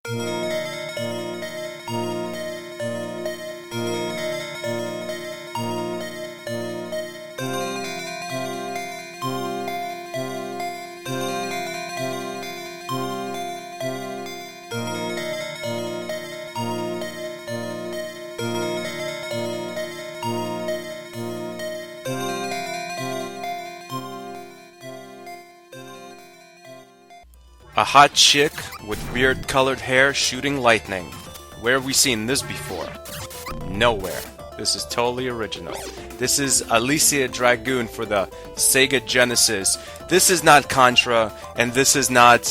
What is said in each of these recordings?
A hot chick with weird colored hair shooting lightning. Where have we seen this before? Nowhere. This is totally original. This is Alisia Dragoon for the Sega Genesis. This is not Contra, and this is not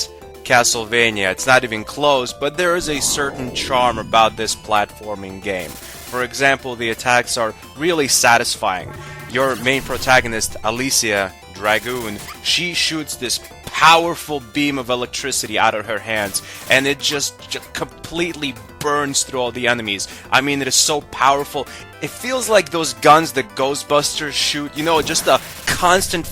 Castlevania. It's not even close, but there is a certain charm about this platforming game. For example, the attacks are really satisfying. Your main protagonist, Alisia Dragoon, she shoots this powerful beam of electricity out of her hands, and it just completely burns through all the enemies. I mean, it is so powerful. It feels like those guns that Ghostbusters shoot, you know, just a constant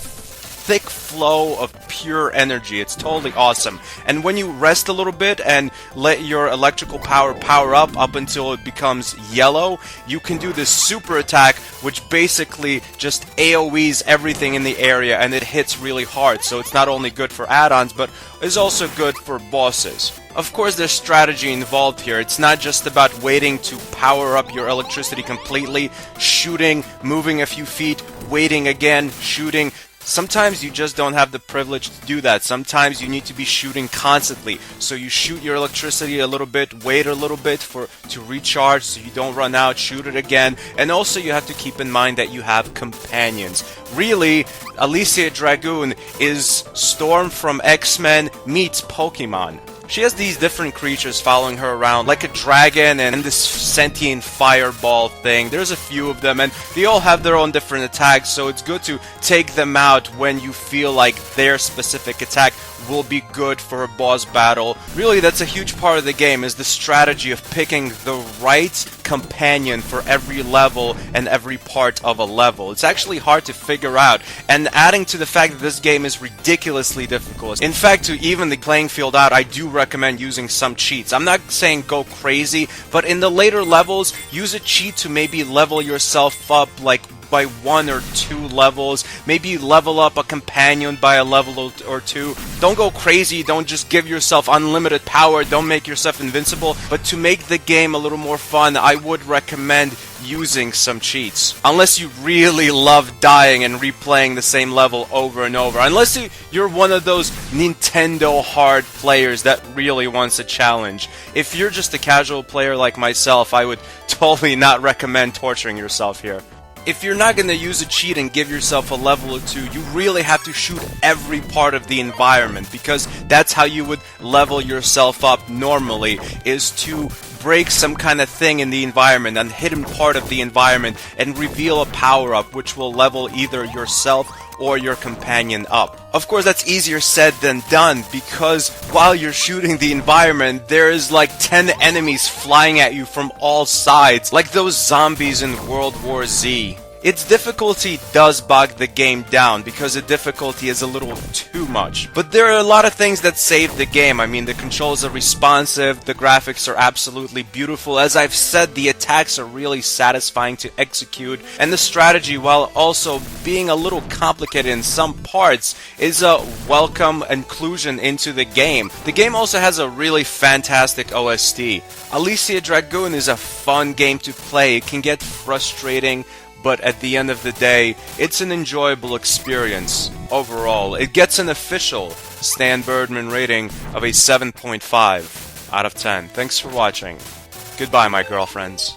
thick flow of pure energy. It's totally awesome. And when you rest a little bit and let your electrical power up until it becomes yellow, you can do this super attack, which basically just AoEs everything in the area, and it hits really hard. So it's not only good for add-ons, but is also good for bosses. Of course, there's strategy involved here. It's not just about waiting to power up your electricity completely, shooting, moving a few feet, waiting again, shooting. Sometimes you just don't have the privilege to do that. Sometimes you need to be shooting constantly. So you shoot your electricity a little bit, wait a little bit to recharge so you don't run out, shoot it again. And also you have to keep in mind that you have companions. Really, Alisia Dragoon is Storm from X-Men meets Pokemon. She has these different creatures following her around, like a dragon and this sentient fireball thing. There's a few of them, and they all have their own different attacks, so it's good to take them out when you feel like their specific attack will be good for a boss battle. Really, that's a huge part of the game, is the strategy of picking the right companion for every level and every part of a level. It's actually hard to figure out, and adding to the fact that this game is ridiculously difficult. In fact, to even the playing field out, I do recommend using some cheats. I'm not saying go crazy, but in the later levels, use a cheat to maybe level yourself up like by 1 or 2 levels. Maybe level up a companion by a level or 2. Don't go crazy, don't just give yourself unlimited power, don't make yourself invincible, but to make the game a little more fun, I would recommend using some cheats. Unless you really love dying and replaying the same level over and over. Unless you're one of those Nintendo hard players that really wants a challenge. If you're just a casual player like myself, I would totally not recommend torturing yourself here. If you're not going to use a cheat and give yourself a level or 2, you really have to shoot every part of the environment, because that's how you would level yourself up normally, is to break some kind of thing in the environment, a hidden part of the environment, and reveal a power-up which will level either yourself or your companion up. Of course, that's easier said than done, because while you're shooting the environment, there is like 10 enemies flying at you from all sides, like those zombies in World War Z. Its difficulty does bog the game down, because the difficulty is a little too much. But there are a lot of things that save the game. I mean, the controls are responsive, the graphics are absolutely beautiful. As I've said, the attacks are really satisfying to execute, and the strategy, while also being a little complicated in some parts, is a welcome inclusion into the game. The game also has a really fantastic OST. Alisia Dragoon is a fun game to play. It can get frustrating, but at the end of the day, it's an enjoyable experience overall. It gets an official stanburdman rating of a 7.5 out of 10. Thanks for watching. Goodbye, my girlfriends.